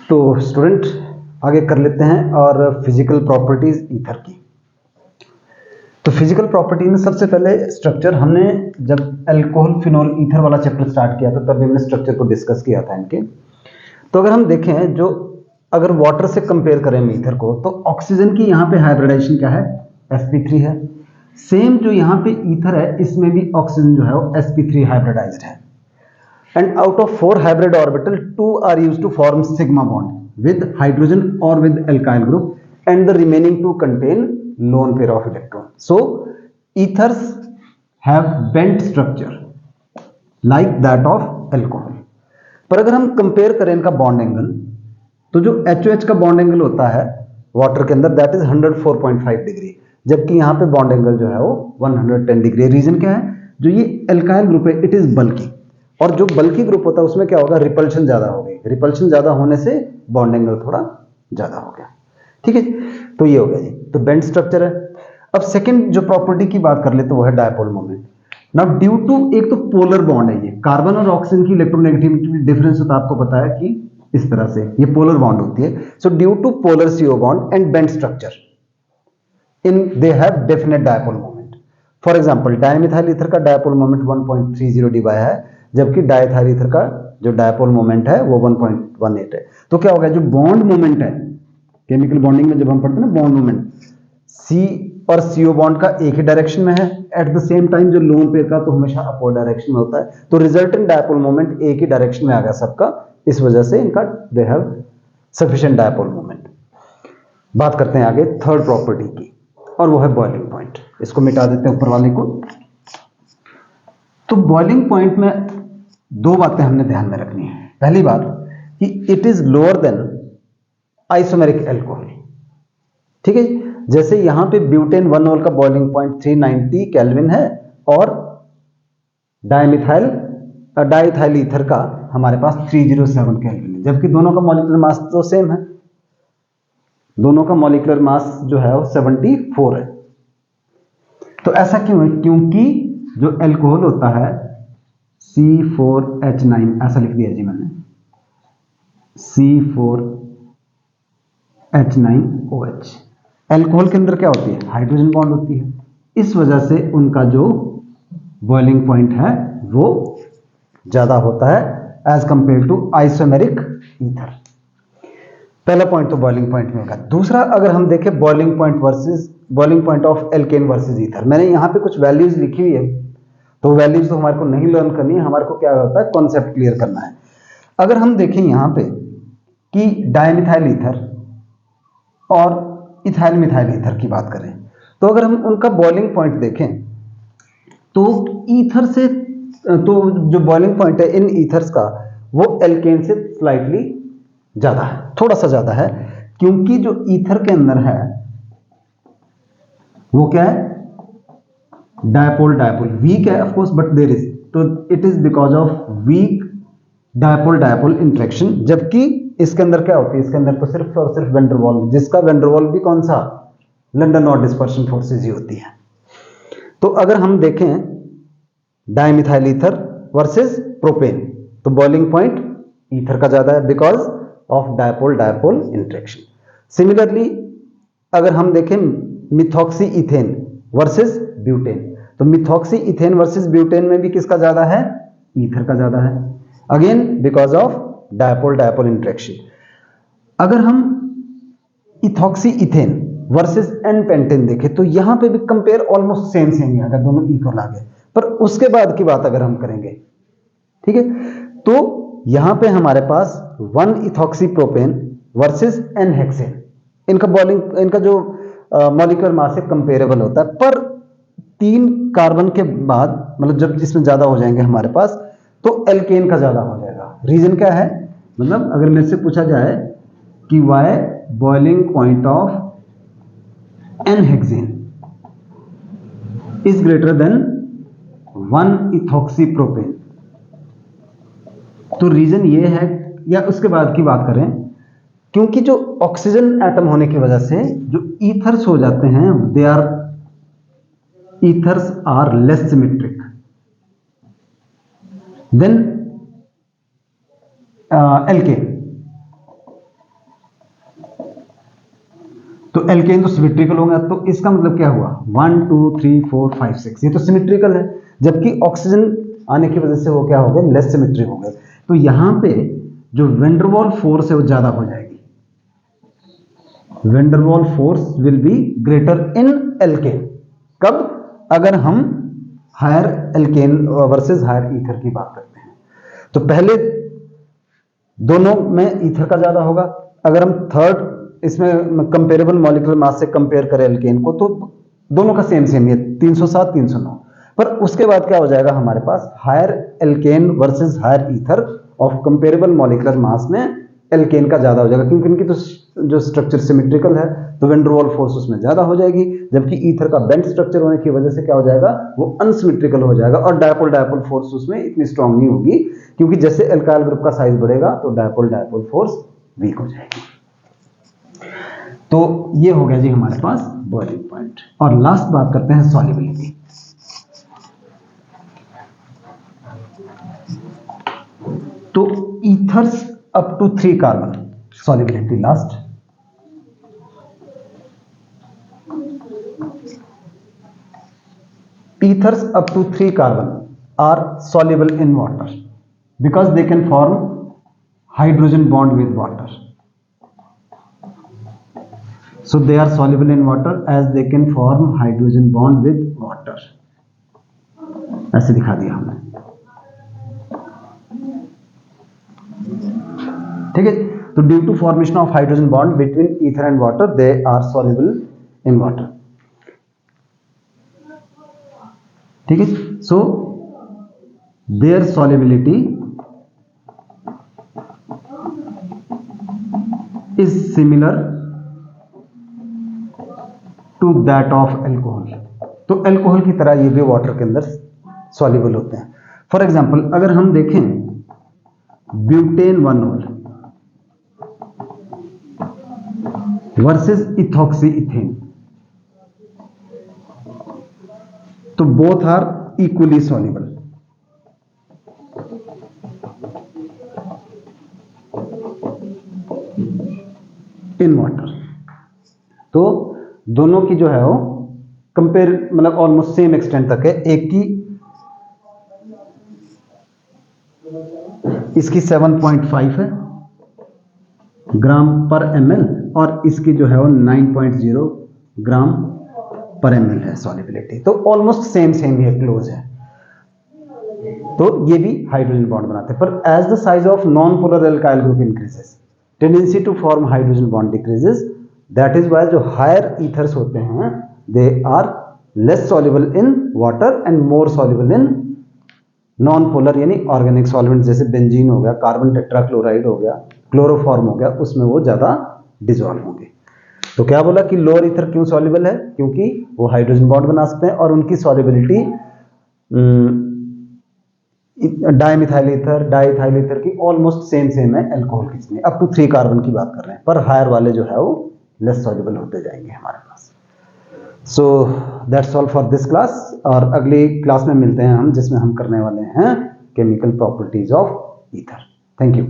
तो स्टूडेंट आगे कर लेते हैं और फिजिकल प्रॉपर्टीज ईथर की। तो फिजिकल प्रॉपर्टी में सबसे पहले स्ट्रक्चर, हमने जब अल्कोहल फिनोल ईथर वाला चैप्टर स्टार्ट किया था तब हमने स्ट्रक्चर को डिस्कस किया था इनके। तो अगर हम देखें, जो अगर वाटर से कंपेयर करें ईथर को, तो ऑक्सीजन की यहाँ पे हाइब्रिडाइजेशन क्या है, sp3 है। सेम जो यहाँ पे ईथर है इसमें भी ऑक्सीजन जो है वो sp3 हाइब्रिडाइज्ड है। And out of 4 hybrid orbital, 2 are used to form sigma bond with hydrogen or with alkyl group, and the remaining 2 contain lone pair of electron. So ethers have bent structure like that of alcohol. पर अगर हम compare करें इनका bond angle, तो जो HOH का bond angle होता है वाटर के अंदर दैट इज 104.5 डिग्री, जबकि यहाँ पे बॉन्ड एंगल जो है वो 110 डिग्री। रीजन क्या है, जो ये एल्काइल ग्रुप है इट इज बल्की, और जो बल्की ग्रुप होता है उसमें क्या होगा, रिपल्शन ज्यादा होगी। रिपल्शन ज्यादा होने से बॉन्ड एंगल थोड़ा ज्यादा हो गया। ठीक है, तो ये हो गया जी, तो बेंड स्ट्रक्चर है। अब सेकंड जो प्रॉपर्टी की बात कर ले तो वो है dipole moment. Now due to, एक तो पोलर बॉन्ड है, ये कार्बन और ऑक्सीजन की इलेक्ट्रोनेगेटिविटी डिफरेंस होता है, आपको पता है कि इस तरह से ये पोलर बॉन्ड होती है। So due to polar CO bond and bend structure इन they have definite dipole moment. For example dimethyl ether का डायपोल मोमेंट 1.30 dy है, जबकि डायथाइल ईथर का जो डायपोल मोमेंट है वो 1.18 है। तो क्या होगा, जो बॉन्ड मोमेंट है केमिकल बॉन्डिंग में जब हम पढ़ते हैं ना बॉन्ड मोमेंट, C और CO बॉन्ड का एक ही डायरेक्शन में है, एट द सेम टाइम जो लोन पेयर का तो हमेशा अपोजिट डायरेक्शन में होता है, तो रिजल्टेंट डायपोल मोमेंट एक ही डायरेक्शन में आ गया सबका, इस वजह से इनका they have sufficient dipole moment. बात करते हैं आगे थर्ड प्रॉपर्टी की, और वो है बॉइलिंग पॉइंट। इसको मिटा देते हैं ऊपर वाले को। तो बॉइलिंग पॉइंट में दो बातें हमने ध्यान में रखनी है। पहली बात कि it is lower than isomeric alcohol. ठीक है, जैसे यहां पे ब्यूटेन 1 का बॉइलिंग पॉइंट 390 केल्विन है, और डाइथाइल ईथर का हमारे पास 307 केल्विन है, जबकि दोनों का मॉलिक्यूलर मास तो सेम है। दोनों का मॉलिक्यूलर मास जो है वो 74 है। तो ऐसा क्यों है, क्योंकि जो एल्कोहल होता है C4H9, ऐसा लिख दिया जी मैंने, C4H9OH। एल्कोहल के अंदर क्या होती है, हाइड्रोजन बॉन्ड होती है, इस वजह से उनका जो बॉइलिंग पॉइंट है वो ज्यादा होता है as compare to isomeric ether. पहला पॉइंट तो बॉइलिंग पॉइंट में होगा। दूसरा, अगर हम देखें boiling point of alkane versus ether, मैंने यहाँ पे कुछ वैल्यूज लिखी हुई है, तो वैल्यूज तो हमारे को नहीं लर्न करनी है, हमारे को क्या होता है कॉन्सेप्ट क्लियर करना है। अगर हम देखें यहाँ पे कि डायमिथाइल ईथर और इथाइल मिथाइल ईथर की बात करें, तो अगर हम उनका बॉइलिंग पॉइंट देखें तो ईथर से, तो जो बॉइलिंग पॉइंट है इन ईथर्स का वो एल्केन से स्लाइटली ज्यादा है, थोड़ा सा ज्यादा है, क्योंकि जो ईथर के अंदर है वो क्या है, डायपोल वीक है of course, but there is, तो it is because of weak dipole interaction. जबकि इसके अंदर क्या होती है, इसके अंदर तो सिर्फ और सिर्फ वेंडरवॉल, जिसका वेंडरवॉल भी कौन सा, लंदन और डिस्पर्शन फोर्सेज ही होती है। तो अगर हम देखें डायमिथाइल ईथर वर्सेस प्रोपेन, तो बॉइलिंग पॉइंट ईथर का ज्यादा है because of dipole interaction. Similarly अगर हम देखें मिथॉक्सी इथेन वर्सेस ब्यूटेन, तो मिथॉक्सी इथेन वर्सेस ब्यूटेन में भी किसका ज्यादा है, ईथर का ज्यादा है, again because of dipole interaction. अगर हम ethoxy ethane versus n pentane देखें तो यहां पे भी कंपेयर ऑलमोस्ट सेम ही आ गया, दोनों इक्वल आ गए। पर उसके बाद की बात अगर हम करेंगे, ठीक है, तो यहां पे हमारे पास 1 ethoxy propane versus n hexane, इनका जो मॉलिक्यूलर मास से कंपेरेबल होता है, पर 3 कार्बन के बाद, मतलब जब इसमें ज्यादा हो जाएंगे हमारे पास, तो एल्केन का ज्यादा हो जाएगा। रीजन क्या है, मतलब अगर मेरे से पूछा जाए कि why boiling point of n hexane is greater than 1 ethoxy propane, तो रीजन ये है, या उसके बाद की बात करें, क्योंकि जो ऑक्सीजन एटम होने की वजह से जो ईथर्स हो जाते हैं, ethers are less symmetric than alkane. तो एल्केन तो सिमेट्रिकल होगा, तो इसका मतलब क्या हुआ 1 2 3 4 5 6, ये तो सिमेट्रिकल है, जबकि ऑक्सीजन आने की वजह से वो क्या हो गए, लेस सिमेट्री हो गए। तो यहां पे जो वेंडरवॉल फोर्स है वो ज्यादा हो जाएगी, van der Waal force will be greater in alkane. कब? अगर हम higher alkane versus higher ether की बात करते हैं। तो पहले दोनों में ईथर का ज्यादा होगा। अगर हम थर्ड इसमें कंपेरेबल मॉलिक्यूलर मास से कंपेयर करें एल्केन को, तो दोनों का सेम सेम ही है 307 309। पर उसके बाद क्या हो जाएगा हमारे पास, higher alkane versus higher ether of comparable molecular mass में एल्केन का ज्यादा हो जाएगा, क्योंकि इनकी तो जो स्ट्रक्चर सिमेट्रिकल है, तो वेंडरवॉल फोर्स उसमें ज्यादा हो जाएगी। जबकि ईथर का बेंट स्ट्रक्चर होने की वजह से क्या हो जाएगा, वो अनसिमेट्रिकल हो जाएगा, और डायपोल डायपोल फोर्स उसमें इतनी स्ट्रांग नहीं होगी, क्योंकि जैसे एल्काइल ग्रुप का साइज बढ़ेगा तो डायपोल डायपोल फोर्स वीक हो जाएगी। तो ये हो गया जी हमारे पास बॉइलिंग पॉइंट। और लास्ट बात करते हैं सॉल्युबिलिटी। तो ethers up to 3 carbon solubility last. Ethers up to 3 carbon are soluble in water because they can form hydrogen bond with water. So they are soluble in water as they can form hydrogen bond with water. ऐसे दिखा दिया हमने, ठीक है। तो due to formation of hydrogen bond between ether and water, they are soluble in water, ठीक है। So their solubility is similar to that of alcohol. तो एल्कोहल की तरह ये भी वाटर के अंदर सॉल्युबल होते हैं। फॉर एग्जांपल अगर हम देखें ब्यूटेन 1-नोल वर्सेस इथॉक्सी इथेन, तो both are equally soluble. In water, तो दोनों की जो है वो कंपेयर मतलब ऑलमोस्ट सेम एक्सटेंट तक है। एक की इसकी 7.5 है ग्राम पर ml और इसकी जो है वो 9.0 ग्राम पर ml है सॉल्युबिलिटी। तो ऑलमोस्ट सेम सेम ही क्लोज है। तो ये भी हाइड्रोजन बॉन्ड बनाते हैं। पर as the size of non polar alkyl group increases, tendency to form hydrogen bond decreases. That is why जो हायर ईथर्स होते हैं they are less soluble in water and more soluble in non polar यानी organic solvent, जैसे benzene हो गया, carbon tetrachloride हो गया, chloroform हो गया, उसमें वो ज्यादा डिसॉल्व होंगे। तो क्या बोला कि लोअर ईथर क्यों सॉल्युबल है, क्योंकि वो हाइड्रोजन बॉन्ड बना सकते हैं और उनकी solubility dimethyl ether diethyl ether की ऑलमोस्ट सेम सेम है एल्कोहल की जितनी। अप टू 3 कार्बन की बात कर रहे हैं, पर हायर वाले जो है वो लेस सॉल्युबल होते जाएंगे हमारे पास। So that's all for this class, और अगली क्लास में मिलते हैं हम, जिसमें हम करने वाले हैं chemical properties of ether. Thank you.